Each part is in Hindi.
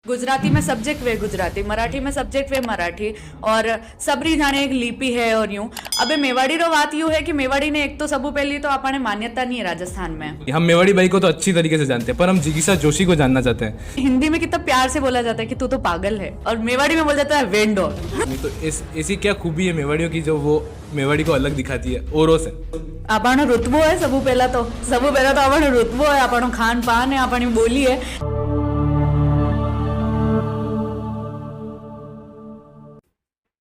गुजराती में सब्जेक्ट वे गुजराती, मराठी में सब्जेक्ट वे मराठी, और सबरी जाने एक लिपि है और यूं। अबे मेवाड़ी रो बात यूं है कि मेवाड़ी ने एक तो सबू पहली तो आपने मान्यता नहीं है राजस्थान में। हम मेवाड़ी भाई को तो अच्छी तरीके से जानते हैं, पर हम जिगीसा जोशी को जानना चाहते हैं। हिंदी में कितना प्यार से बोला जाता है कि तू तो पागल है, और मेवाड़ी में बोला जाता है वेंडो। नहीं तो ऐसी क्या खूबी है मेवाड़ियों की जो वो मेवाड़ी को अलग दिखाती है औरों से? આપણો रुतबो है सबू पहला तो આપણો रुतबो है, આપણો खान पान है, अपनी बोली है।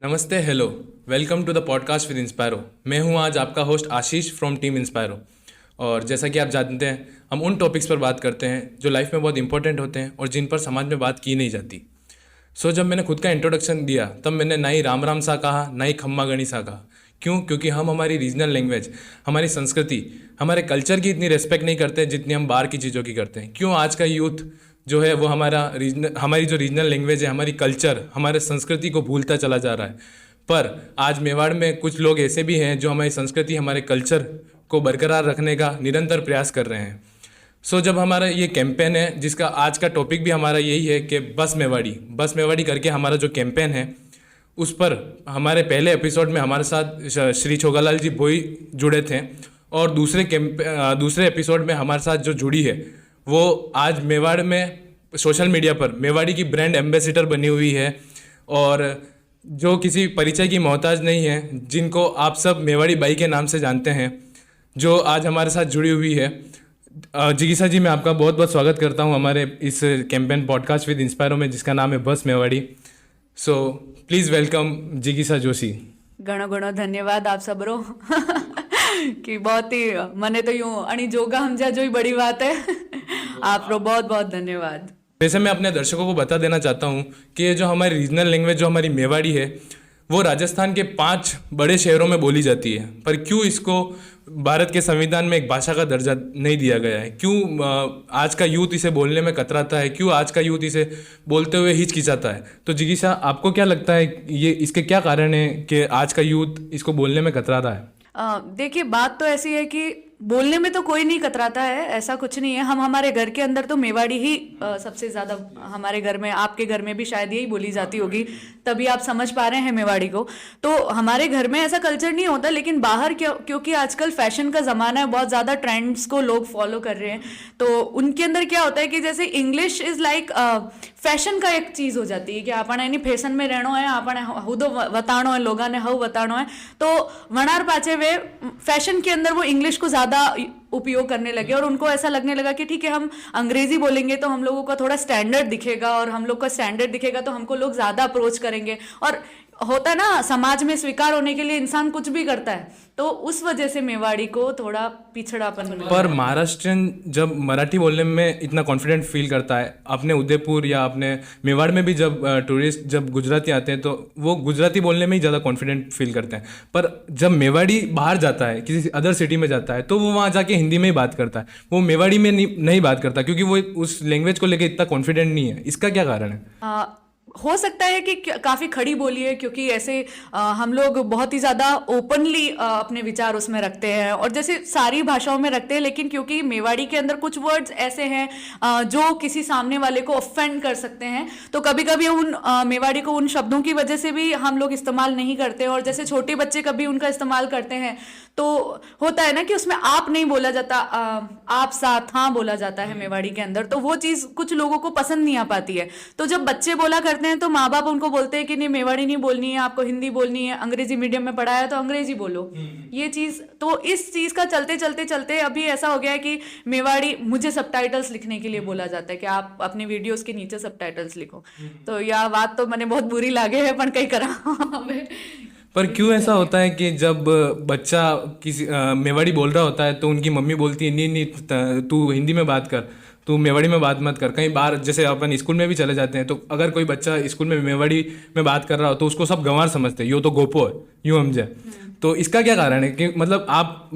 नमस्ते, hello, welcome to the podcast with Inspiro. मैं हूं आज आपका host Ashish from team Inspiro. और जैसा कि आप जानते हैं, हम उन टॉपिक्स पर बात करते हैं जो लाइफ में बहुत इंपॉर्टेंट होते हैं और जिन पर समाज में बात की नहीं जाती। जब मैंने खुद का इंट्रोडक्शन दिया तब मैंने ना ही राम राम सा कहा, ना ही खम्मा गणी सा कहा। क्यों? क्योंकि हम हमारी रीजनल लैंग्वेज, हमारी संस्कृति, हमारे कल्चर की इतनी रिस्पेक्ट नहीं करते जितनी हम बाहर की चीज़ों की करते हैं। क्यों आज का यूथ जो है वो हमारी जो रीजनल लैंग्वेज है, हमारी कल्चर, हमारे संस्कृति को भूलता चला जा रहा है। पर आज मेवाड़ में कुछ लोग ऐसे भी हैं जो हमारी संस्कृति, हमारे कल्चर को बरकरार रखने का निरंतर प्रयास कर रहे हैं। जब हमारा ये कैंपेन है, जिसका आज का टॉपिक भी हमारा यही है कि बस मेवाड़ी करके हमारा जो कैंपेन है, उस पर हमारे पहले एपिसोड में हमारे साथ श्री छोगालाल जी भोई जुड़े थे, और दूसरे एपिसोड में हमारे साथ जो जुड़ी है वो आज मेवाड़ में सोशल मीडिया पर मेवाड़ी की ब्रांड एम्बेसडर बनी हुई है, और जो किसी परिचय की मोहताज नहीं है, जिनको आप सब मेवाड़ी बाई के नाम से जानते हैं, जो आज हमारे साथ जुड़ी हुई है। जिगीसा जी, मैं आपका बहुत बहुत स्वागत करता हूं हमारे इस कैंपेन पॉडकास्ट विद इंस्पायरो में, जिसका नाम है बस मेवाड़ी। प्लीज़ वेलकम जिगीसा जोशी। घणो घणो धन्यवाद आप सबरो कि बहुत ही मने तो यूं अणी जोगा हमजा जो ही बड़ी बात है। आपको बहुत बहुत धन्यवाद। वैसे मैं अपने दर्शकों को बता देना चाहता हूँ कि ये जो हमारी रीजनल लैंग्वेज, जो हमारी मेवाड़ी है, वो राजस्थान के 5 बड़े शहरों में बोली जाती है। पर क्यों इसको भारत के संविधान में एक भाषा का दर्जा नहीं दिया गया है? क्यों आज का यूथ इसे बोलने में कतराता है? क्यों आज का यूथ इसे बोलते हुए हिचकिचाता है? तो जिगीसा, आपको क्या लगता है, ये इसके क्या कारण है कि आज का यूथ इसको बोलने में कतरा रहा है? देखिए, बात तो ऐसी है कि बोलने में तो कोई नहीं कतराता है, ऐसा कुछ नहीं है। हम हमारे घर के अंदर तो मेवाड़ी ही सबसे ज़्यादा, हमारे घर में, आपके घर में भी शायद यही बोली जाती होगी, तभी आप समझ पा रहे हैं मेवाड़ी को। तो हमारे घर में ऐसा कल्चर नहीं होता, लेकिन बाहर क्योंकि आजकल फैशन का ज़माना है, बहुत ज़्यादा ट्रेंड्स को लोग फॉलो कर रहे हैं, तो उनके अंदर क्या होता है कि जैसे इंग्लिश इज़ लाइक फैशन का एक चीज़ हो जाती है कि आपने यानी फैशन में रहना है, आपने हुदो वताणो है, लोगों ने हव वताणो है, तो वनार पाचे वे फैशन के अंदर वो इंग्लिश को ज़्यादा उपयोग करने लगे, और उनको ऐसा लगने लगा कि ठीक है, हम अंग्रेजी बोलेंगे तो हम लोगों का थोड़ा स्टैंडर्ड दिखेगा, और हम लोग का स्टैंडर्ड दिखेगा तो हमको लोग ज़्यादा अप्रोच करेंगे। और होता है ना, समाज में स्वीकार होने के लिए इंसान कुछ भी करता है, तो उस वजह से मेवाड़ी को थोड़ा पिछड़ापन मिला। पर महाराष्ट्रियन जब मराठी बोलने में इतना कॉन्फिडेंट फील करता है, अपने उदयपुर या अपने मेवाड़ में भी जब टूरिस्ट, जब गुजराती आते हैं, तो वो गुजराती बोलने में ही ज़्यादा कॉन्फिडेंट फील करते हैं। पर जब मेवाड़ी बाहर जाता है, किसी अदर सिटी में जाता है, तो वो वहाँ जाके हिंदी में ही बात करता है, वो मेवाड़ी में नहीं बात करता, क्योंकि वो उस लैंग्वेज को लेकर इतना कॉन्फिडेंट नहीं है। इसका क्या कारण है? हो सकता है कि काफ़ी खड़ी बोली है, क्योंकि ऐसे हम लोग बहुत ही ज़्यादा ओपनली अपने विचार उसमें रखते हैं, और जैसे सारी भाषाओं में रखते हैं, लेकिन क्योंकि मेवाड़ी के अंदर कुछ वर्ड्स ऐसे हैं जो किसी सामने वाले को ऑफेंड कर सकते हैं, तो कभी कभी उन मेवाड़ी को उन शब्दों की वजह से भी हम लोग इस्तेमाल नहीं करते। और जैसे छोटे बच्चे कभी उनका इस्तेमाल करते हैं, तो होता है ना कि उसमें आप नहीं बोला जाता, आप साथ हाँ बोला जाता है मेवाड़ी के अंदर, तो वो चीज़ कुछ लोगों को पसंद नहीं आ पाती है। तो जब बच्चे बोला करते हैं तो माँ बाप उनको बोलते हैं कि नहीं, मेवाड़ी नहीं बोलनी है, आपको हिंदी बोलनी है, अंग्रेजी मीडियम में पढ़ा है तो अंग्रेजी बोलो। ये चीज़, तो इस चीज़ का चलते अभी ऐसा हो गया है कि मेवाड़ी, मुझे सबटाइटल्स लिखने के लिए बोला जाता है कि आप अपने वीडियोस के नीचे सबटाइटल्स लिखो। तो यह बात तो मैंने बहुत बुरी लागे है, पर कई करा। पर क्यों ऐसा होता है कि जब बच्चा किसी मेवाड़ी बोल रहा होता है तो उनकी मम्मी बोलती है नहीं, तू हिंदी में बात कर, तू मेवाड़ी में बात मत कर। कहीं बाहर जैसे अपन स्कूल में भी चले जाते हैं, तो अगर कोई बच्चा स्कूल में मेवाड़ी में बात कर रहा हो तो उसको सब गंवार समझते हैं, यो तो गोपो है, यूँ समझे। तो इसका क्या कारण है कि मतलब आप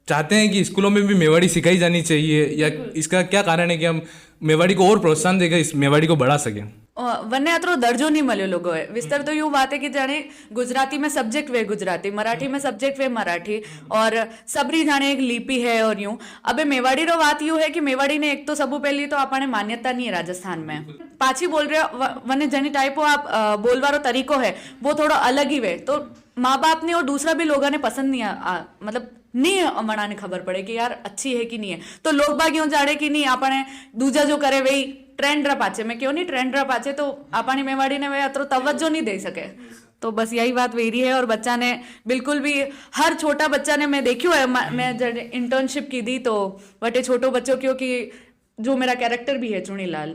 चाहते हैं कि स्कूलों में भी मेवाड़ी सिखाई जानी चाहिए, या इसका क्या कारण है कि हम मेवाड़ी को और प्रोत्साहन देकर इस मेवाड़ी को बढ़ा सकें? વને આતરો દરજો નહીં મળ્યો લોકોએ વિસ્તર તો એવું વાત है कि जाने गुजराती में सब्जेक्ट वे गुजराती, मराठी में सब्जेक्ट वे मराठी और सबरी जाने एक लिपि है और यूं अबे मेवाड़ी रो बात यूं है कि मेवाड़ी ने एक तो सबू पहली तो आपने मान्यता नहीं है राजस्थान में पाछी बोल रहे वने जनी टाइपो आप बोलवारो तरीको है वो थोड़ा अलग ही वे तो माँ बाप ने और दूसरा भी लोगों ने पसंद नहीं मतलब नहीं मनाने खबर पड़े कि यार अच्छी है कि नहीं है तो लोग बाग यूं जाड़े कि नहीं आपने दूजा जो करे वही ट्रेंड रा पाचे मैं क्यों नहीं ट्रेंड रा पाचे तो आपनी मेवाड़ी ने वे अतरो तवज्जो नहीं दे सके तो बस यही बात वेरी है और बच्चा ने बिल्कुल भी हर छोटा बच्चा ने मैं देखियो है मैं जब इंटर्नशिप की दी तो बटे छोटो बच्चों क्योंकि जो मेरा कैरेक्टर भी है चुनीलाल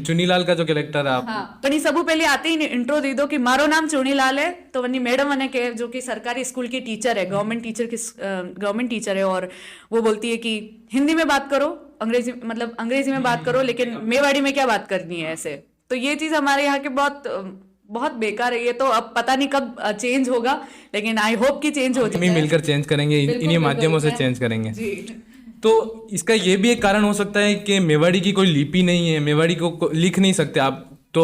चुनीलाल का जो कैरेक्टर है आप हाँ पण ई सबू पहले आते ही इंट्रो दी दो कि मारो नाम चुनीलाल है तो वनी मैडम ने के जो कि सरकारी स्कूल की टीचर है गवर्नमेंट टीचर है और वो बोलती है कि हिंदी में बात करो अंग्रेजी में बात करो लेकिन मेवाड़ी में क्या बात करनी है ऐसे तो ये चीज हमारे यहाँ के बहुत बेकार है ये तो अब पता नहीं कब चेंज होगा लेकिन आई होप कि चेंज हो हम ही मिलकर चेंज करेंगे इन्हीं माध्यमों से चेंज करेंगे तो इसका ये भी एक कारण हो सकता है कि मेवाड़ी की कोई लिपि नहीं है, मेवाड़ी को लिख नहीं सकते आप तो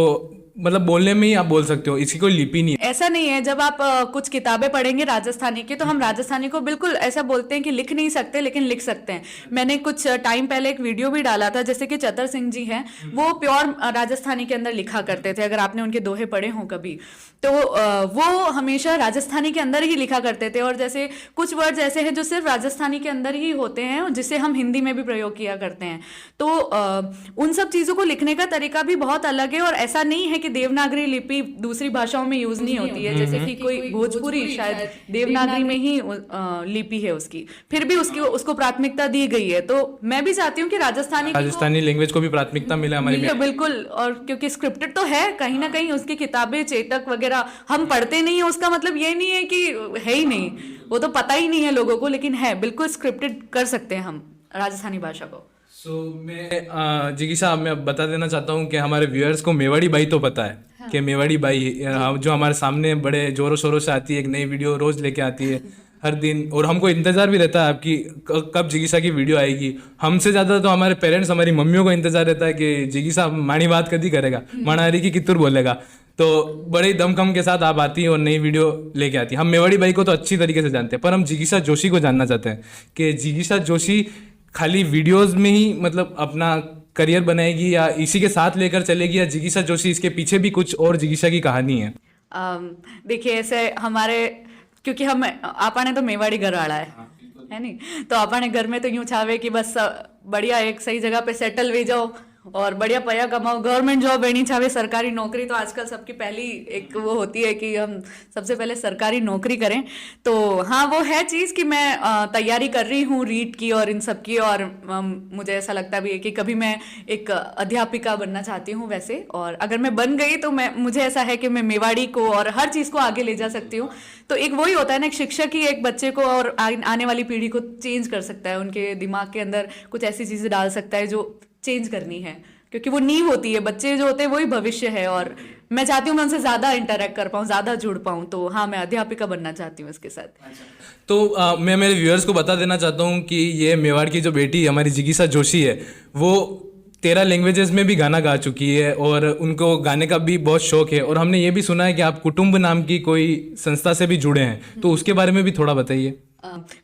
मतलब बोलने में ही आप बोल सकते हो, इसकी कोई लिपि नहीं है। ऐसा नहीं है। जब आप कुछ किताबें पढ़ेंगे राजस्थानी की तो हम राजस्थानी को बिल्कुल ऐसा बोलते हैं कि लिख नहीं सकते लेकिन लिख सकते हैं। मैंने कुछ टाइम पहले एक वीडियो भी डाला था, जैसे कि चतर सिंह जी हैं, वो प्योर राजस्थानी के अंदर लिखा करते थे। अगर आपने उनके दोहे पढ़े हों कभी तो वो हमेशा राजस्थानी के अंदर ही लिखा करते थे। और जैसे कुछ वर्ड्स ऐसे हैं जो सिर्फ राजस्थानी के अंदर ही होते हैं और जिसे हम हिंदी में भी प्रयोग किया करते हैं। तो उन सब चीज़ों को लिखने का तरीका भी बहुत अलग है। और ऐसा नहीं है कि देवनागरी लिपि दूसरी भाषाओं में यूज नहीं होती है, जैसे कि कोई भोजपुरी शायद देवनागरी में ही लिपि है उसकी, फिर भी उसको प्राथमिकता दी गई है। तो मैं भी चाहती हूँ कि राजस्थानी लैंग्वेज को भी प्राथमिकता मिले हमारी। बिल्कुल, और क्योंकि स्क्रिप्टेड तो है कहीं ना कहीं, उसकी किताबें चेतक वगैरह हम पढ़ते नहीं है, उसका मतलब ये नहीं है कि है ही नहीं, वो तो पता ही नहीं है लोगों को, लेकिन है बिल्कुल स्क्रिप्टेड कर सकते हैं हम राजस्थानी भाषा को। मैं जिगी साहब मैं बता देना चाहता हूँ कि हमारे व्यूअर्स को मेवाड़ी बाई तो पता है। हाँ। कि मेवाड़ी बाई जो हमारे सामने बड़े जोरों शोरों से आती है, एक नई वीडियो रोज लेके आती है हर दिन, और हमको इंतजार भी रहता है आपकी कब जिगीसा की वीडियो आएगी। हमसे ज़्यादा तो हमारे पेरेंट्स, हमारी मम्मियों को इंतजार रहता है कि जिगीसा माणी बात कभी करेगा, माणारी की कितुर बोलेगा। तो बड़े ही दमखम के साथ आप आती हैं और नई वीडियो लेके आती हैं। हम मेवाड़ी बाई को तो अच्छी तरीके से जानते हैं, पर हम जिगीसा जोशी को जानना चाहते हैं कि जिगीसा जोशी खाली वीडियोस में ही मतलब अपना करियर बनाएगी या इसी के साथ लेकर चलेगी, या जिगीसा जोशी इसके पीछे भी कुछ और जिगीसा की कहानी है? देखिए, ऐसे हमारे क्योंकि हम आपने तो मेवाड़ी घर वाला है नहीं, तो अपने घर में तो यूं चाहे कि बस बढ़िया एक सही जगह पे सेटल हो जाओ और बढ़िया पैसा कमाओ, गवर्नमेंट जॉब नहीं चाहे सरकारी नौकरी। तो आजकल सबकी पहली एक वो होती है कि हम सबसे पहले सरकारी नौकरी करें। तो हाँ, वो है चीज़ कि मैं तैयारी कर रही हूँ रीट की और इन सब की, और मुझे ऐसा लगता भी है कि कभी मैं एक अध्यापिका बनना चाहती हूँ वैसे। और अगर मैं बन गई तो मुझे ऐसा है कि मैं मेवाड़ी को और हर चीज़ को आगे ले जा सकती हूँ। तो एक वही होता है ना, एक शिक्षक ही एक बच्चे को और आने वाली पीढ़ी को चेंज कर सकता है, उनके दिमाग के अंदर कुछ ऐसी चीज़ें डाल सकता है जो चेंज करनी है, क्योंकि वो नींव होती है। बच्चे जो होते हैं वही भविष्य है, और मैं चाहती हूँ मैं उनसे ज़्यादा इंटरेक्ट कर पाऊँ, ज़्यादा जुड़ पाऊँ। तो हाँ, मैं अध्यापिका बनना चाहती हूँ इसके साथ। तो मैं मेरे व्यूअर्स को बता देना चाहता हूँ कि ये मेवाड़ की जो बेटी हमारी जिगीसा जोशी है, वो 13 लैंग्वेजेस में भी गाना गा चुकी है और उनको गाने का भी बहुत शौक है। और हमने ये भी सुना है कि आप कुटुंब नाम की कोई संस्था से भी जुड़े हैं, तो उसके बारे में भी थोड़ा बताइए।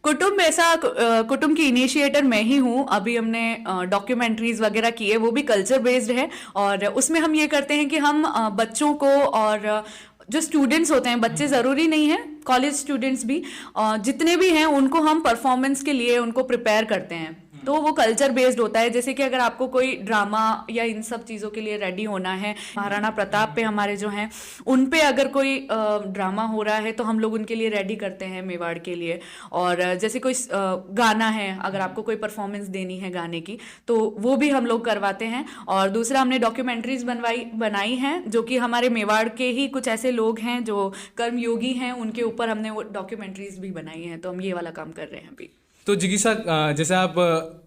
कुटुंब की इनिशिएटर मैं ही हूँ। अभी हमने डॉक्यूमेंट्रीज वगैरह की है, वो भी कल्चर बेस्ड है। और उसमें हम ये करते हैं कि हम बच्चों को, और जो स्टूडेंट्स होते हैं, बच्चे ज़रूरी नहीं है, कॉलेज स्टूडेंट्स भी जितने भी हैं, उनको हम परफॉर्मेंस के लिए उनको प्रिपेयर करते हैं। तो वो कल्चर बेस्ड होता है। जैसे कि अगर आपको कोई ड्रामा या इन सब चीज़ों के लिए रेडी होना है, महाराणा प्रताप पे हमारे जो हैं उन पे अगर कोई ड्रामा हो रहा है तो हम लोग उनके लिए रेडी करते हैं मेवाड़ के लिए। और जैसे कोई गाना है, अगर आपको कोई परफॉर्मेंस देनी है गाने की, तो वो भी हम लोग करवाते हैं। और दूसरा, हमने डॉक्यूमेंट्रीज बनाई हैं जो कि हमारे मेवाड़ के ही कुछ ऐसे लोग हैं जो कर्मयोगी हैं, उनके ऊपर हमने वो डॉक्यूमेंट्रीज भी बनाई हैं। तो हम ये वाला काम कर रहे हैं अभी। तो जिगीसा, जैसे आप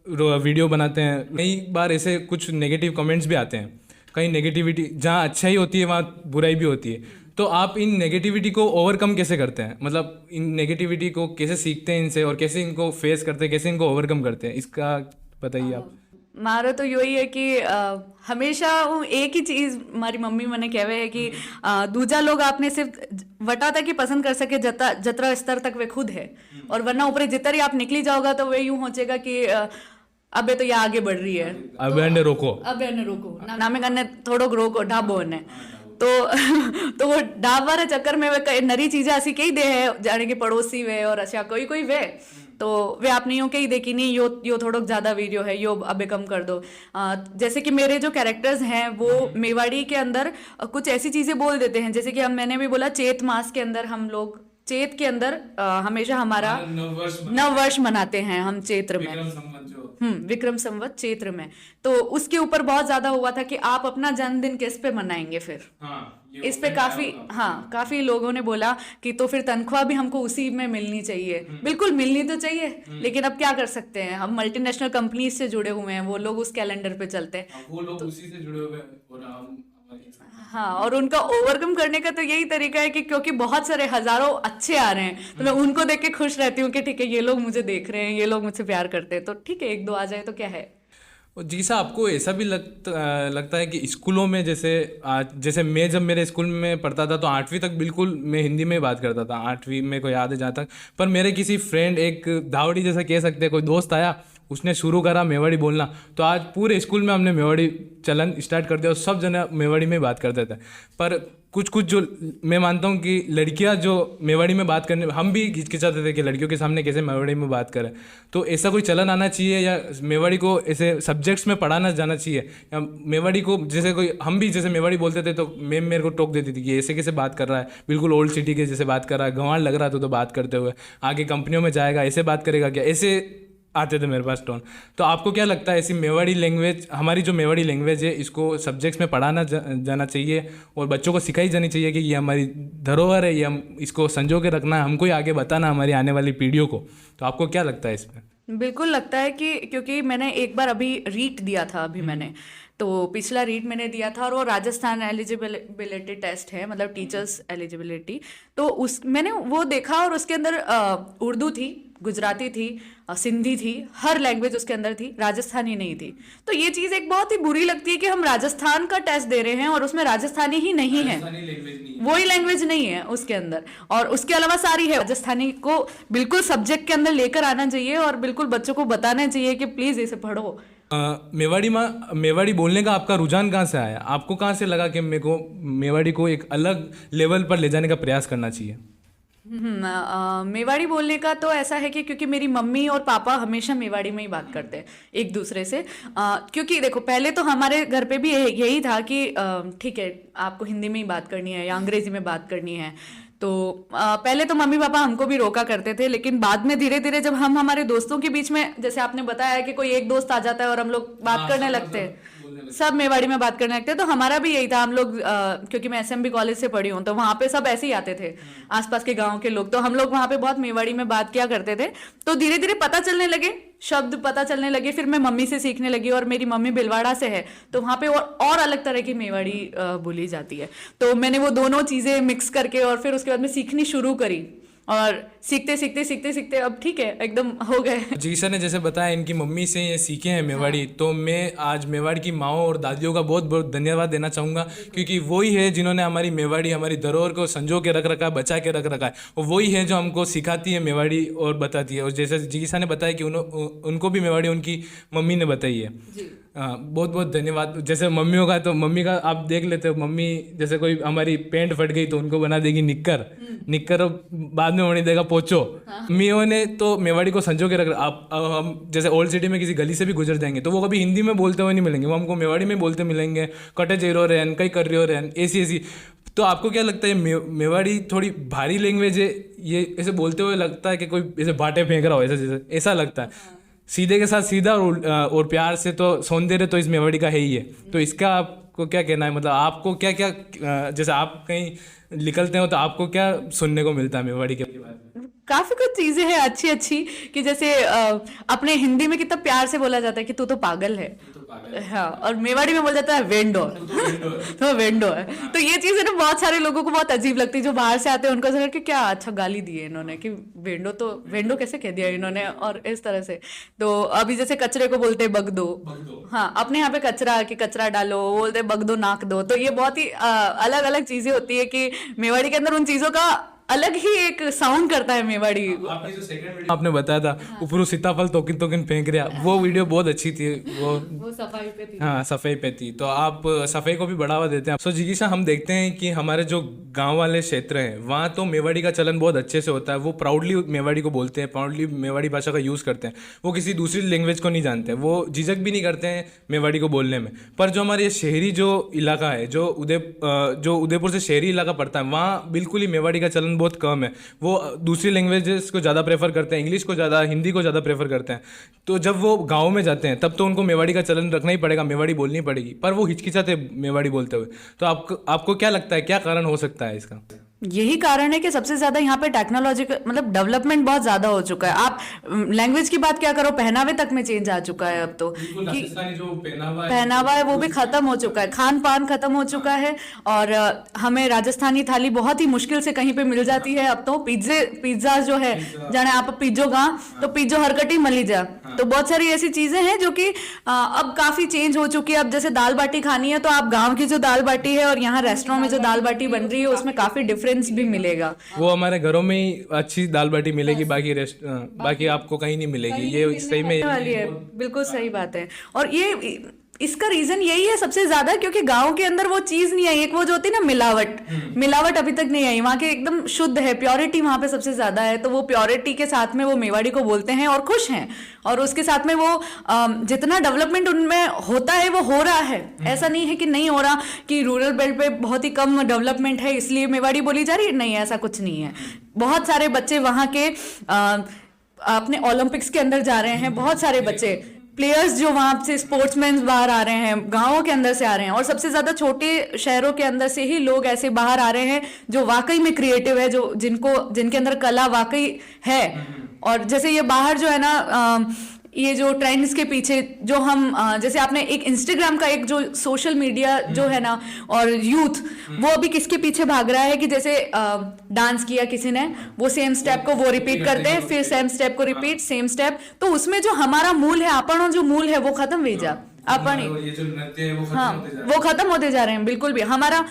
वीडियो बनाते हैं, कई बार ऐसे कुछ नेगेटिव कमेंट्स भी आते हैं, कहीं नेगेटिविटी जहाँ अच्छाई होती है वहाँ बुराई भी होती है। तो आप इन नेगेटिविटी को ओवरकम कैसे करते हैं? मतलब इन नेगेटिविटी को कैसे सीखते हैं इनसे, और कैसे इनको फेस करते हैं, कैसे इनको ओवरकम करते हैं, इसका बताइए आप। मारो तो यही है कि हमेशा वो एक ही चीज मारी मम्मी मैंने कहवे है कि दूजा लोग आपने सिर्फ वटा तक ही पसंद कर सके जतरा स्तर तक वे खुद है, और वरना ऊपर जितना ही आप निकली जाओगा तो वे यूं होचेगा कि अबे तो ये आगे बढ़ रही है, अबे ने रोको, अबे ने रोको नामे कने थोड़ो रोको ढाबो ने तो तो वो ढाब वाले चक्कर में वे नरी चीजें ऐसी कई दे है जाने के पड़ोसी वे और अच्छा कोई कोई वे तो वे आपने यूं कही देखी नहीं यो थोड़ा ज्यादा वीडियो है यो अबे कम कर दो। जैसे कि मेरे जो कैरेक्टर्स हैं वो मेवाड़ी के अंदर कुछ ऐसी चीजें बोल देते हैं, जैसे कि हम मैंने भी बोला चैत मास के अंदर हम लोग चैत के अंदर हमेशा हमारा नव वर्ष मनाते हैं हम चैत्र में, विक्रम संवत चैत्र में। तो उसके ऊपर बहुत ज्यादा हुआ था कि आप अपना जन्मदिन किस पे मनाएंगे फिर। इस पे काफी लोगों ने बोला कि तो फिर तनख्वाह भी हमको उसी में मिलनी चाहिए। बिल्कुल मिलनी तो चाहिए, लेकिन अब क्या कर सकते हैं, हम मल्टीनेशनल कंपनीज से जुड़े हुए हैं, वो लोग उस कैलेंडर पे चलते हैं, वो लोग उसी से जुड़े हुए हैं और हम हाँ। और उनका ओवरकम करने का तो यही तरीका है कि क्योंकि बहुत सारे हजारों अच्छे आ रहे हैं तो मैं उनको देख के खुश रहती हूँ कि ठीक है ये लोग मुझे देख रहे हैं, ये लोग मुझसे प्यार करते हैं, तो ठीक है एक दो आ जाए तो क्या है। और जी सा आपको ऐसा भी लगता है कि स्कूलों में जैसे मैं जब मेरे स्कूल में पढ़ता था तो 8वीं तक बिल्कुल मैं हिंदी में ही बात करता था, 8वीं मेरे को याद है जहाँ तक। पर मेरे किसी फ्रेंड एक धावड़ी जैसा कह सकते हैं कोई दोस्त आया, उसने शुरू करा मेवाड़ी बोलना, तो आज पूरे स्कूल में हमने मेवाड़ी चलन स्टार्ट कर दिया और सब जने मेवाड़ी में बात करते थे। पर कुछ जो मैं मानता हूँ कि लड़कियाँ जो मेवाड़ी में बात करने, हम भी हिचकिचाते थे कि लड़कियों के सामने कैसे मेवाड़ी में बात करें, तो ऐसा कोई चलन आना चाहिए या मेवाड़ी को ऐसे सब्जेक्ट्स में पढ़ाना जाना चाहिए, या मेवाड़ी को जैसे कोई हम भी जैसे मेवाड़ी बोलते थे तो मैम मेरे को टोक देती थी कि ऐसे कैसे बात कर रहा है, बिल्कुल ओल्ड सिटी के जैसे बात कर रहा है, गंवार लग रहा था तो बात करते हुए, आगे कंपनियों में जाएगा ऐसे बात करेगा क्या, ऐसे आते थे मेरे पास टोन। तो आपको क्या लगता है ऐसी मेवाड़ी लैंग्वेज, हमारी जो मेवाड़ी लैंग्वेज है इसको सब्जेक्ट्स में पढ़ाना जाना चाहिए और बच्चों को सिखाई जानी चाहिए कि ये हमारी धरोहर है, ये हम इसको संजो के रखना है, हमको ही आगे बताना हमारी आने वाली पीढ़ियों को, तो आपको क्या लगता है इसमें? बिल्कुल लगता है कि क्योंकि मैंने एक बार अभी रीट दिया था, अभी मैंने तो पिछला रीट मैंने दिया था और वो राजस्थान एलिजिबिलिटी टेस्ट है, मतलब टीचर्स एलिजिबिलिटी, तो उस मैंने वो देखा और उसके अंदर उर्दू थी, गुजराती थी, सिंधी थी, हर लैंग्वेज उसके अंदर थी, राजस्थानी नहीं थी। तो ये चीज़ एक बहुत ही बुरी लगती है कि हम राजस्थान का टेस्ट दे रहे हैं और उसमें राजस्थानी ही नहीं है, वही लैंग्वेज नहीं है उसके अंदर, और उसके अलावा सारी है। राजस्थानी को बिल्कुल सब्जेक्ट के अंदर लेकर आना चाहिए और बिल्कुल बच्चों को बताना चाहिए कि प्लीज़ इसे पढ़ो। मेवाड़ी बोलने का आपका रुझान कहाँ से आया? आपको कहाँ से लगा कि मेरे को मेवाड़ी को एक अलग लेवल पर ले जाने का प्रयास करना चाहिए? मेवाड़ी बोलने का तो ऐसा है कि क्योंकि मेरी मम्मी और पापा हमेशा मेवाड़ी में ही बात करते हैं एक दूसरे से, क्योंकि देखो पहले तो हमारे घर पे भी यही था कि ठीक है आपको हिंदी में ही बात करनी है या अंग्रेजी में बात करनी है, तो पहले तो मम्मी पापा हमको भी रोका करते थे, लेकिन बाद में धीरे धीरे जब हम हमारे दोस्तों के बीच में, जैसे आपने बताया कि कोई एक दोस्त आ जाता है और हम लोग बात करने लगते हैं, सब मेवाड़ी में बात करने लगते हैं, तो हमारा भी यही था। हम लोग क्योंकि मैं एसएमबी कॉलेज से पढ़ी हूँ तो वहाँ पे सब ऐसे ही आते थे, आसपास के गांव के लोग, तो हम लोग वहाँ पे बहुत मेवाड़ी में बात किया करते थे। तो धीरे धीरे पता चलने लगे, शब्द पता चलने लगे, फिर मैं मम्मी से सीखने लगी और मेरी मम्मी भिलवाड़ा से है तो वहाँ पे और अलग तरह की मेवाड़ी बोली जाती है, तो मैंने वो दोनों चीज़ें मिक्स करके और फिर उसके बाद में सीखनी शुरू करी और सीखते सीखते सीखते सीखते अब ठीक है एकदम हो गए। जी सर ने जैसे बताया इनकी मम्मी से ये सीखे हैं मेवाड़ी, हाँ। तो मैं आज मेवाड़ी की माओ और दादियों का बहुत बहुत धन्यवाद देना चाहूँगा, क्योंकि वही है जिन्होंने हमारी मेवाड़ी, हमारी धरोहर को संजो के रख रखा है, बचा के रख रखा है, और वही है जो हमको सिखाती है मेवाड़ी और बताती है। और जैसे जी सर ने बताया कि उनको भी मेवाड़ी उनकी मम्मी ने बताई है। बहुत बहुत धन्यवाद। जैसे मम्मियों का, तो मम्मी का आप देख लेते हो, मम्मी जैसे कोई हमारी पैंट फट गई तो उनको बना देगी निक्कर बाद में होने देगा पोचो। मम्मियों ने तो मेवाड़ी को संजो के रख, आप हम जैसे ओल्ड सिटी में किसी गली से भी गुजर जाएंगे तो वो कभी हिंदी में बोलते हुए नहीं मिलेंगे, वो हमको मेवाड़ी में बोलते मिलेंगे, कटे जेरो रहन कई कर रहे हो रहन ऐसी। तो आपको क्या लगता है मेवाड़ी थोड़ी भारी लैंग्वेज है, ये ऐसे बोलते हुए लगता है कि कोई ऐसे बाटे फेंक रहा हो, ऐसा लगता है। सीधे के साथ सीधा और प्यार से तो सौंदर्य तो इस मेवाड़ी का है ही है। तो इसका आपको क्या कहना है, मतलब आपको क्या क्या, जैसे आप कहीं निकलते हो तो आपको क्या सुनने को मिलता है मेवाड़ी के बारे में? काफी कुछ चीजें हैं अच्छी अच्छी, कि जैसे अपने हिंदी में कितना प्यार से बोला जाता है कि तू तो पागल है, हाँ, और मेवाड़ी में बोल जाता है वेंडो। तो वेंडो है। तो ये चीजें ना बहुत सारे लोगों को बहुत अजीब लगती है, जो बाहर से आते हैं उनको ऐसा कि क्या अच्छा गाली दी है इन्होंने कि वेंडो, तो वेंडो कैसे कह दिया इन्होंने, और इस तरह से। तो अभी जैसे कचरे को बोलते हैं बगदो। हाँ, अपने यहाँ पे कचरा कि कचरा डालो, वो बोलते हैं बगदो नाक दो। तो ये बहुत ही अलग अलग चीजें होती है कि मेवाड़ी के अंदर उन चीजों का अलग ही एक साउंड करता है मेवाड़ी। आपकी जो सेकंड वीडियो आपने बताया था ऊपर सीताफल तोकिन तोकिन फेंक रहा, वो वीडियो बहुत अच्छी थी। वो सफाई पे थी। हाँ, सफाई पे थी। तो आप सफाई को भी बढ़ावा देते हैं। सो जिगीशा, हम देखते हैं कि हमारे जो गांव वाले क्षेत्र हैं वहाँ तो मेवाड़ी का चलन बहुत अच्छे से होता है। वो प्राउडली मेवाड़ी को बोलते हैं, प्राउडली मेवाड़ी भाषा का यूज़ करते हैं। वो किसी दूसरी लैंग्वेज को नहीं जानते, वो झिझक भी नहीं करते हैं मेवाड़ी को बोलने में। पर जो हमारे शहरी जो इलाका है, जो उदयपुर से शहरी इलाका पड़ता है, वहाँ बिल्कुल ही मेवाड़ी का चलन बहुत कम है। वो दूसरी लैंग्वेजेस को ज़्यादा प्रेफर करते हैं, इंग्लिश को ज़्यादा, हिंदी को ज़्यादा प्रेफर करते हैं। तो जब वो गांव में जाते हैं तब तो उनको मेवाड़ी का चलन रखना ही पड़ेगा, मेवाड़ी बोलनी पड़ेगी, पर वो हिचकिचाते मेवाड़ी बोलते हुए। तो आपको क्या लगता है, क्या कारण हो सकता है इसका? यही कारण है कि सबसे ज्यादा यहाँ पे टेक्नोलॉजी मतलब डेवलपमेंट बहुत ज्यादा हो चुका है। आप लैंग्वेज की बात क्या करो, पहनावे तक में चेंज आ चुका है अब तो, कि जो पहनावा है वो भी खत्म हो चुका है, खान पान खत्म हो चुका है। और हमें राजस्थानी थाली बहुत ही मुश्किल से कहीं पे मिल जाती है अब तो। पिज्जा जो है, जाने आप पिज्जो गा तो पिज्जो हरकटी मली जा। तो बहुत सारी ऐसी चीजें हैं जो कि अब काफी चेंज हो चुकी है। अब जैसे दाल बाटी खानी है तो आप गाँव की जो दाल बाटी है और यहाँ रेस्टोरेंट में जो दाल बाटी बन रही है उसमें काफी डिफरेंस भी मिलेगा। वो हमारे घरों में ही अच्छी दाल बाटी मिलेगी, बाकी आपको कहीं नहीं मिलेगी। ये सही में वाली है, बिल्कुल सही बात है। और ये इसका रीजन यही है सबसे ज्यादा, क्योंकि गांव के अंदर वो चीज नहीं आई। एक वो जो होती है ना मिलावट अभी तक नहीं आई। वहां के एकदम शुद्ध है, प्योरिटी वहां पे सबसे ज्यादा है। तो वो प्योरिटी के साथ में वो मेवाड़ी को बोलते हैं और खुश हैं। और उसके साथ में वो जितना डेवलपमेंट उनमें होता है वो हो रहा है। ऐसा नहीं है कि नहीं हो रहा, कि रूरल बेल्ट पे बहुत ही कम डेवलपमेंट है इसलिए मेवाड़ी बोली जा रही है, नहीं, ऐसा कुछ नहीं है। बहुत सारे बच्चे वहां के अपने ओलंपिक्स के अंदर जा रहे हैं, बहुत सारे बच्चे प्लेयर्स जो वहां से स्पोर्ट्समैन बाहर आ रहे हैं, गांवों के अंदर से आ रहे हैं। और सबसे ज्यादा छोटे शहरों के अंदर से ही लोग ऐसे बाहर आ रहे हैं जो वाकई में क्रिएटिव है, जो जिनके अंदर कला वाकई है। और जैसे ये बाहर जो है ना, ये जो ट्रेंड्स के पीछे जो हम जैसे आपने एक इंस्टाग्राम का एक जो सोशल मीडिया जो है ना, और यूथ वो अभी किसके पीछे भाग रहा है कि जैसे डांस किया किसी ने, वो सेम स्टेप को वो रिपीट करते हैं, फिर सेम स्टेप को रिपीट, सेम स्टेप। तो उसमें जो हमारा मूल है, अपन जो मूल है वो खत्म हुई जा अपन ही। हाँ, वो खत्म होते जा रहे हैं बिल्कुल भी। हमारा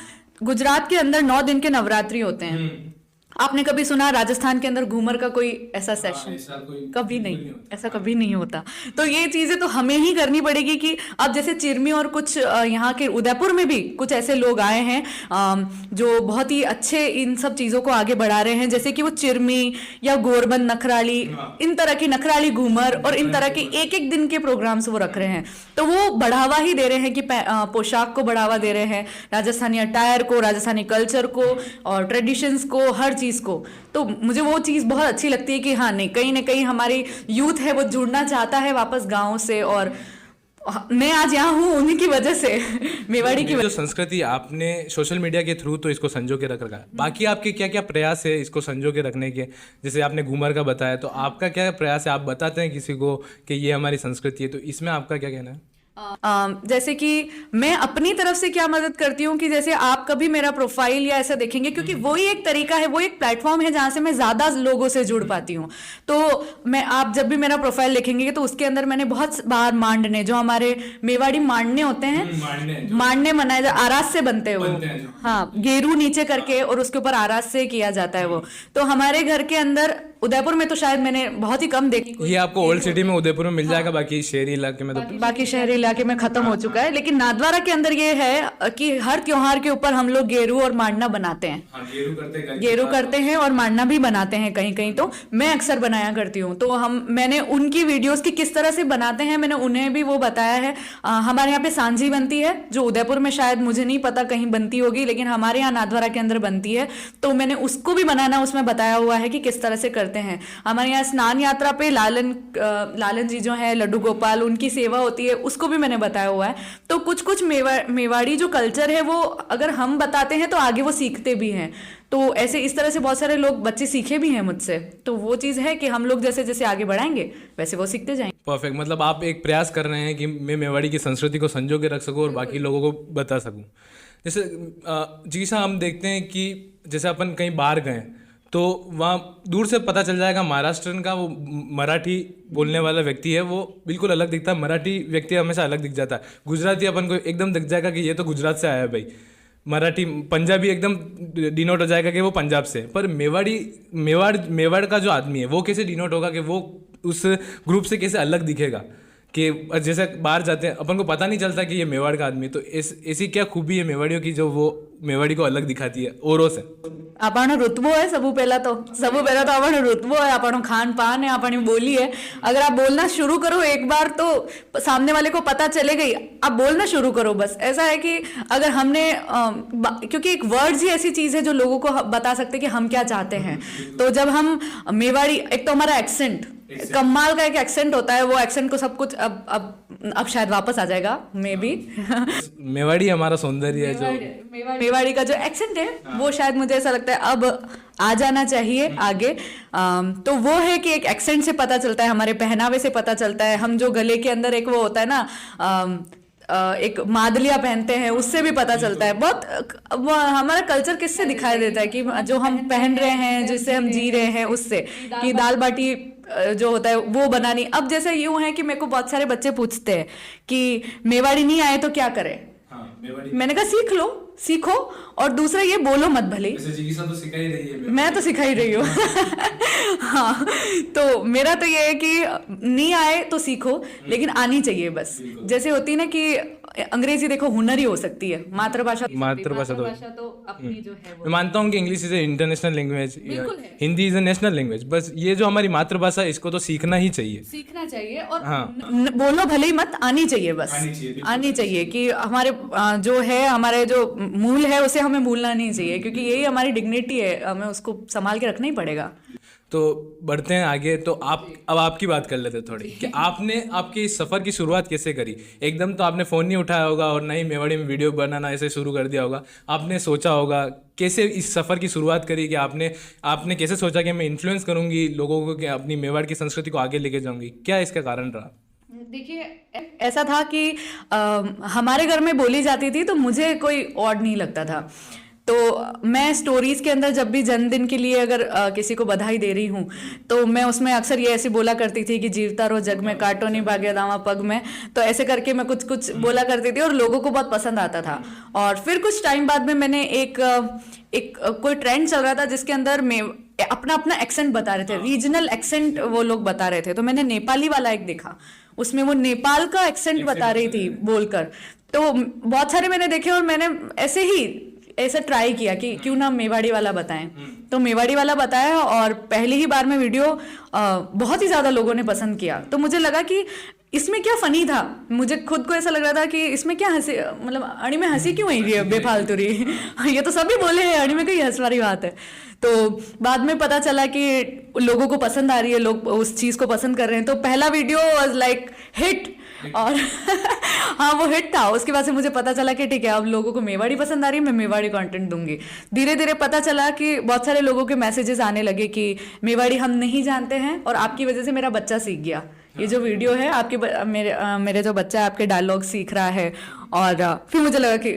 गुजरात के अंदर 9 दिन के नवरात्रि होते हैं। आपने कभी सुना राजस्थान के अंदर घूमर का कोई ऐसा सेशन? कभी नहीं, ऐसा कभी नहीं होता। तो ये चीजें तो हमें ही करनी पड़ेगी कि अब जैसे चिरमी और कुछ यहाँ के उदयपुर में भी कुछ ऐसे लोग आए हैं जो बहुत ही अच्छे इन सब चीजों को आगे बढ़ा रहे हैं। जैसे कि वो चिरमी या गोरबंद नखराली, इन तरह की नखराली घूमर और इन तरह के एक दिन के प्रोग्राम्स वो रख रहे हैं। तो वो बढ़ावा ही दे रहे हैं कि पोशाक को बढ़ावा दे रहे हैं, राजस्थानी अटायर को, राजस्थानी कल्चर को और ट्रेडिशंस को, हर चीज को। तो मुझे वो चीज बहुत अच्छी लगती है कि हाँ, नहीं, कहीं ना कहीं हमारी यूथ है वो जुड़ना चाहता है वापस गांव से। और मैं आज यहाँ हूँ उन्हीं की वजह से, मेवाड़ी की वजह। जो संस्कृति आपने सोशल मीडिया के थ्रू तो इसको संजो के रख रखा है, बाकी आपके क्या क्या प्रयास है इसको संजो के रखने के? जैसे आपने घूमर का बताया, तो आपका क्या प्रयास है? आप बताते हैं किसी को कि ये हमारी संस्कृति है, तो इसमें आपका क्या कहना है? जैसे कि मैं अपनी तरफ से क्या मदद करती हूँ कि जैसे आप कभी मेरा प्रोफाइल या ऐसा देखेंगे, क्योंकि वही एक तरीका है, वो एक प्लेटफॉर्म है जहां से मैं ज्यादा लोगों से जुड़ पाती हूँ। तो आप जब भी मेरा प्रोफाइल देखेंगे तो उसके अंदर मैंने बहुत बार मांडने, जो हमारे मेवाड़ी मांडने होते हैं, मांडने मनाए आरास से बनते हैं वो। हाँ, गेरू नीचे करके और उसके ऊपर आरास से किया जाता है वो। तो हमारे घर के अंदर उदयपुर में तो शायद मैंने बहुत ही कम देखी। ये आपको ओल्ड सिटी में उदयपुर में मिल जाएगा, बाकी शहरी इलाके में तो बाकी शहरी इलाके में खत्म हो चुका है। लेकिन नाथद्वारा के अंदर ये है कि हर त्योहार के ऊपर हम लोग गेरू और मांडना बनाते हैं। गेरू करते हैं और मांडना भी बनाते हैं कहीं कहीं। तो मैं अक्सर बनाया करती हूँ। तो मैंने उनकी वीडियोस की किस तरह से बनाते हैं मैंने उन्हें भी वो बताया है। हमारे यहाँ पे सांझी बनती है, जो उदयपुर में शायद मुझे नहीं पता कहीं बनती होगी, लेकिन हमारे यहाँ नाथद्वारा के अंदर बनती है। तो मैंने उसको भी बनाना उसमें बताया हुआ है कि किस तरह से करते करते हैं। हमारे यहाँ स्नान यात्रा पे लालन जी जो है लड्डू गोपाल, उनकी सेवा होती है, उसको भी मैंने बताया हुआ है। तो कुछ कुछ मेवाड़ी जो कल्चर है वो अगर हम बताते हैं तो आगे वो सीखते भी हैं। तो ऐसे इस तरह से बहुत सारे लोग बच्चे सीखे भी हैं मुझसे। तो वो चीज़ है कि हम लोग जैसे जैसे आगे बढ़ाएंगे वैसे वो सीखते जाएंगे। परफेक्ट, मतलब आप एक प्रयास कर रहे हैं कि मैं मेवाड़ी की संस्कृति को संजो के रख सकूं और बाकी लोगों को बता सकूं। जैसे जिसा हम देखते हैं कि जैसे अपन कहीं बाहर गए तो वहाँ दूर से पता चल जाएगा महाराष्ट्रन का वो मराठी बोलने वाला व्यक्ति है वो बिल्कुल अलग दिखता है, मराठी व्यक्ति हमेशा अलग दिख जाता है। गुजराती अपन को एकदम दिख जाएगा कि ये तो गुजरात से आया है भाई। मराठी पंजाबी एकदम डिनोट हो जाएगा कि वो पंजाब से। पर मेवाड़ का जो आदमी है वो कैसे डिनोट होगा कि वो उस ग्रुप से कैसे अलग दिखेगा कि जैसे बाहर जाते हैं अपन को पता नहीं चलता कि ये मेवाड़ का आदमी है। तो ऐसी क्या खूबी है मेवाड़ियों की जो वो मेवाड़ी को अलग दिखाती है औरों से? આપણો रुतबो है सबू पहला तो આપણો रुतबो है, આપણો खान पान है, अपनी बोली है। अगर आप बोलना शुरू करो एक बार तो सामने वाले को पता चलेगा ही, आप बोलना शुरू करो बस। ऐसा है कि अगर हमने क्योंकि एक वर्ड्स ही ऐसी चीज है जो लोगों को बता सकते हैं कि हम क्या चाहते हैं। तो जब हम मेवाड़ी, एक तो हमारा एक्सेंट कमाल का एक एक्सेंट होता है, वो एक्सेंट को सब कुछ अब शायद वापस आ जाएगा मे बी। मेवाड़ी हमारा सौंदर्य है जो मेवाड़ी का जो एक्सेंट है वो शायद मुझे ऐसा लगता है अब आ जाना चाहिए आगे। तो वो है कि एक एक्सेंट से पता चलता है, हमारे पहनावे से पता चलता है। हम जो गले के अंदर एक वो होता है ना एक मादलिया पहनते हैं, उससे भी पता चलता है। बहुत हमारा कल्चर किससे दिखाई देता है कि जो हम पहन रहे हैं, जिससे हम जी रहे हैं, उससे कि दाल बाटी जो होता है वो बनानी। अब जैसे यूं है कि मेरे को बहुत सारे बच्चे पूछते हैं कि मेवाड़ी नहीं आए तो क्या करें। मैंने कहा सीखो और दूसरा ये बोलो मत भले। तो सिखा ही रही है, मैं तो सिखा ही रही हूँ। हाँ, तो मेरा तो ये है कि नहीं आए तो सीखो लेकिन आनी चाहिए बस। जैसे होती है ना कि अंग्रेजी देखो हुनर ही हो सकती है, मातृभाषा तो अपनी जो है वो। मैं मानता हूँ कि English is a international language, Hindi is a national language, बस ये जो हमारी मातृभाषा इसको तो सीखना ही चाहिए। और बोलो भले ही मत, आनी चाहिए बस, आनी चाहिए कि हमारे जो है हमारे जो मूल है उसे हमें भूलना नहीं चाहिए, क्योंकि यही हमारी डिग्निटी है, हमें उसको संभाल के रखना ही पड़ेगा। तो बढ़ते हैं आगे। तो अब आपकी बात कर लेते थोड़ी कि आपने आपके इस सफ़र की शुरुआत कैसे करी। एकदम तो आपने फ़ोन नहीं उठाया होगा और ना ही मेवाड़ी में वीडियो बनाना ऐसे शुरू कर दिया होगा। आपने सोचा होगा कैसे इस सफ़र की शुरुआत करी कि आपने कैसे सोचा कि मैं इन्फ्लुएंस करूँगी लोगों को कि अपनी मेवाड़ की संस्कृति को आगे लेके जाऊँगी, क्या इसका कारण रहा? देखिए ऐसा था कि हमारे घर में बोली जाती थी तो मुझे कोई ऑड नहीं लगता था। तो मैं स्टोरीज के अंदर जब भी जन्मदिन के लिए अगर किसी को बधाई दे रही हूँ तो मैं उसमें अक्सर ये ऐसे बोला करती थी कि जीवता रहो जग में, काटो नहीं भाग्य दावा पग में। तो ऐसे करके मैं कुछ कुछ बोला करती थी और लोगों को बहुत पसंद आता था। और फिर कुछ टाइम बाद में मैंने एक कोई ट्रेंड चल रहा था जिसके अंदर मैं अपना अपना एक्सेंट बता रहे थे, रीजनल एक्सेंट वो लोग बता रहे थे। तो मैंने नेपाली वाला एक देखा, उसमें वो नेपाल का एक्सेंट बता रही थी बोलकर। तो बहुत सारे मैंने देखे और मैंने ऐसा ट्राई किया कि क्यों ना मेवाड़ी वाला बताएं। तो मेवाड़ी वाला बताया और पहली ही बार में वीडियो बहुत ही ज्यादा लोगों ने पसंद किया। तो मुझे लगा कि इसमें क्या फनी था, मुझे खुद को ऐसा लग रहा था कि इसमें क्या हंसी, मतलब अड़ी में हंसी क्यों आई रही है बेफालतू रही। ये तो सभी बोले हैं, अड़ी में कहीं हंस वाली बात है। तो बाद में पता चला कि लोगों को पसंद आ रही है, लोग उस चीज को पसंद कर रहे हैं। तो पहला वीडियो वाज लाइक हिट और हाँ वो हिट था। उसके बाद से मुझे पता चला कि ठीक है अब लोगों को मेवाड़ी पसंद आ रही है, मैं मेवाड़ी कंटेंट दूंगी। धीरे धीरे पता चला कि बहुत सारे लोगों के मैसेजेस आने लगे कि मेवाड़ी हम नहीं जानते हैं और आपकी वजह से मेरा बच्चा सीख गया। ये जो वीडियो है आपके मेरे जो बच्चा है आपके डायलॉग सीख रहा है। और फिर मुझे लगा कि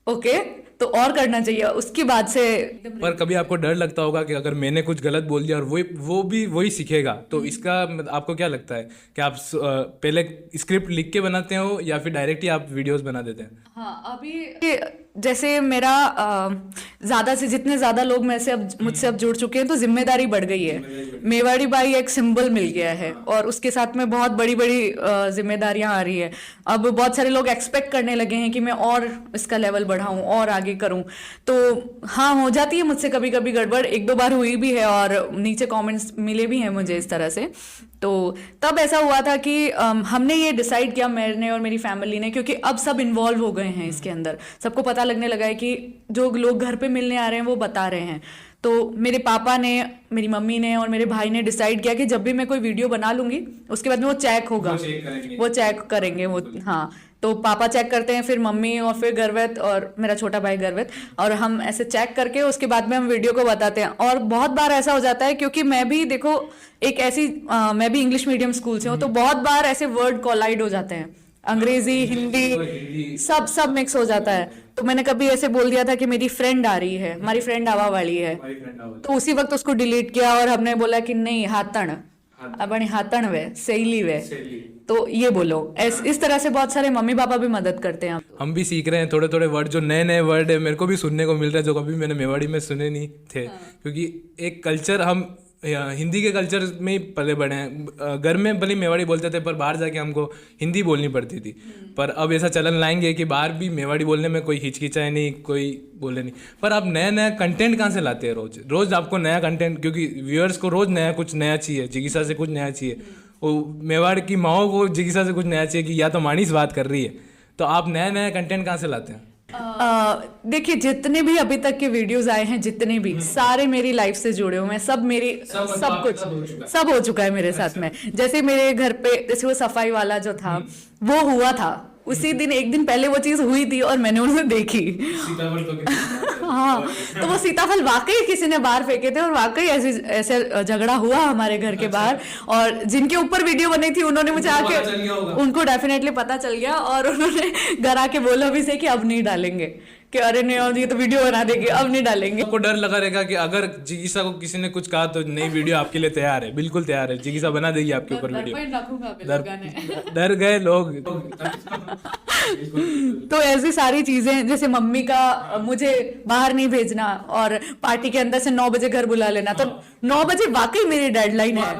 ओके तो और करना चाहिए उसके बाद से। पर कभी आपको डर लगता होगा कि अगर मैंने कुछ गलत बोल दिया और वो भी वही सीखेगा, तो इसका आपको क्या लगता है कि आप पहले स्क्रिप्ट लिख के बनाते हो या फिर डायरेक्ट ही आप वीडियोस बना देते हैं? हाँ, अभी जैसे मेरा ज़्यादा से जितने ज़्यादा लोग मुझसे अब जुड़ चुके हैं तो जिम्मेदारी बढ़ गई है। मेवाड़ी बाई एक सिंबल मिल गया है और उसके साथ में बहुत बड़ी बड़ी जिम्मेदारियां आ रही है। अब बहुत सारे लोग एक्सपेक्ट करने लगे हैं कि मैं और इसका लेवल बढ़ाऊं और आगे करूं। तो हाँ, हो जाती है मुझसे कभी कभी गड़बड़, एक दो बार हुई भी है और नीचे कमेंट्स मिले भी हैं मुझे इस तरह से। तो तब ऐसा हुआ था कि हमने ये डिसाइड किया, मैंने और मेरी फैमिली ने, क्योंकि अब सब इन्वॉल्व हो गए हैं इसके अंदर। सबको पता लगने लगा है कि जो लोग घर पे मिलने आ रहे हैं वो बता रहे हैं। तो मेरे पापा ने, मेरी मम्मी ने और मेरे भाई ने डिसाइड किया कि जब भी मैं कोई वीडियो बना लूंगी उसके बाद में वो चेक होगा, वो चेक करेंगे वो। हाँ, तो पापा चेक करते हैं, फिर मम्मी और फिर गर्वित और मेरा छोटा भाई गर्वित, और हम ऐसे चेक करके उसके बाद में हम वीडियो को बताते हैं। और बहुत बार ऐसा हो जाता है, क्योंकि मैं भी देखो एक ऐसी मैं भी इंग्लिश मीडियम स्कूल से हूँ, तो बहुत बार ऐसे वर्ड कोलाइड हो जाते हैं, अंग्रेजी हिंदी सब मिक्स हो जाता है। तो मैंने कभी ऐसे बोल दिया था कि मेरी फ्रेंड आ रही है, हमारी फ्रेंड आवा वाली है, तो उसी वक्त उसको डिलीट किया और हमने बोला कि नहीं, हाथण अपनी हाथण वे सहेली वे, तो ये बोलो। इस तरह से बहुत सारे मम्मी पापा भी मदद करते हैं। हम भी सीख रहे हैं थोड़े थोड़े वर्ड, जो नए नए वर्ड है मेरे को भी सुनने को मिल रहे हैं जो कभी मैंने मेवाड़ी में सुने नहीं थे। क्योंकि एक कल्चर, हम हिंदी के कल्चर में ही पले बड़े हैं। घर में भले मेवाड़ी बोलते थे पर बाहर जाके हमको हिंदी बोलनी पड़ती थी। पर अब ऐसा चलन लाएंगे कि बाहर भी मेवाड़ी बोलने में कोई हिचकिचाए नहीं, कोई बोले नहीं। पर आप नया नया कंटेंट कहाँ से लाते हैं? रोज रोज आपको नया कंटेंट, क्योंकि व्यूअर्स को रोज नया कुछ नया चाहिए, जिज्ञासा से कुछ नया चाहिए। वो मेवाड़ की माओ को जिज्ञासा से कुछ नया चाहिए कि या तो मानीस बात कर रही है, तो आप नया नया कंटेंट कहाँ से लाते हैं? देखिए, जितने भी अभी तक के वीडियोस आए हैं, जितने भी सारे मेरी लाइफ से जुड़े हुए हैं, सब मेरी सब कुछ सब हो चुका है मेरे साथ में। जैसे मेरे घर पे जैसे वो सफाई वाला जो था वो हुआ था, उसी दिन एक दिन पहले वो चीज हुई थी और मैंने उन्हें देखी। हाँ, तो वो सीताफल वाकई किसी ने बाहर फेंके थे और वाकई ऐसे झगड़ा हुआ हमारे घर के बाहर। और जिनके ऊपर वीडियो बनी थी उन्होंने मुझे आके, उनको डेफिनेटली पता चल गया और उन्होंने घर आके बोला भी से कि अब नहीं डालेंगे, कि अरे नहीं ये तो वीडियो बना देंगे, अब नहीं डालेंगे। आपको डर लगा रहेगा कि अगर जिज्ञासा को किसी ने कुछ कहा तो नई वीडियो आपके लिए तैयार है? बिल्कुल तैयार है, जिज्ञासा बना देगी आपके ऊपर वीडियो। डर गए लोग। तो ऐसी सारी चीजें, जैसे मम्मी का मुझे बाहर नहीं भेजना और पार्टी के अंदर से 9 बजे घर बुला लेना, तो 9 बजे वाकई मेरी डेडलाइन है।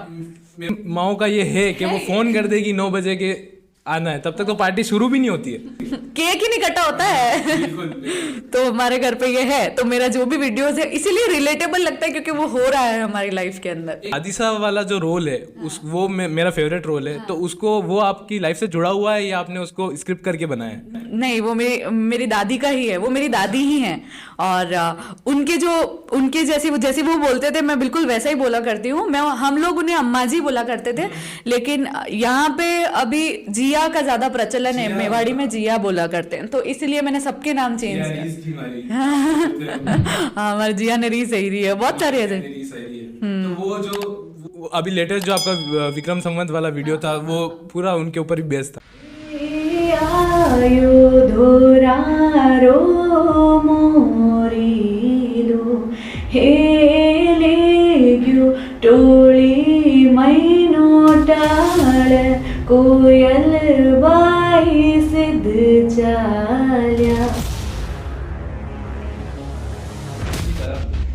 माओ का ये है कि वो फोन कर देगी 9 बजे के आना है, तब तक तो पार्टी शुरू भी नहीं होती है, केक ही नहीं कटा होता है। तो हमारे घर पे ये है, तो मेरा जो भी वीडियोस है इसीलिए रिलेटेबल लगता है, क्योंकि वो हो रहा है हमारी लाइफ के अंदर। आदिशा वाला जो रोल है वो मेरा फेवरेट रोल है। तो उसको, वो आपकी लाइफ से जुड़ा हुआ है या आपने उसको स्क्रिप्ट करके बनाया है? नहीं, वो मेरी दादी का ही है, वो मेरी दादी ही हैं। और उनके जैसे वो बोलते थे मैं बिल्कुल वैसा ही बोला करती हूँ। हम लोग उन्हें अम्मा जी बोला करते थे, लेकिन यहाँ पे अभी जिया का ज्यादा प्रचलन है, मेवाड़ी में जिया बोला करते हैं, तो इसलिए मैंने सबके नाम चेंज किया। हाँ, हमारी जिया नरी सही रही है, बहुत सारे ऐसे। तो वो जो अभी लेटेस्ट जो आपका विक्रम संवत वाला वीडियो था, वो पूरा उनके ऊपर ही बेस्ड था। टोली मैनोटाळ कोयल बाई सिद्ध चाल्या।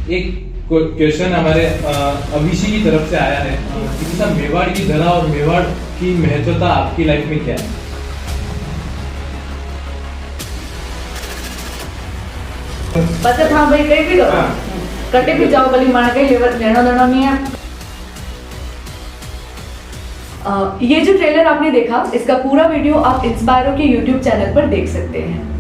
एक क्वेश्चन हमारे अभिषेक की तरफ से आया है कि मेवाड़ की धरा और मेवाड़ की महत्वता आपकी लाइफ में क्या है? बस हाँ भाई, कहीं भी करो, कटे भी जाओ, गली मार के लेना देना नहीं है। ये जो ट्रेलर आपने देखा, इसका पूरा वीडियो आप इंस्पायरो के YouTube चैनल पर देख सकते हैं।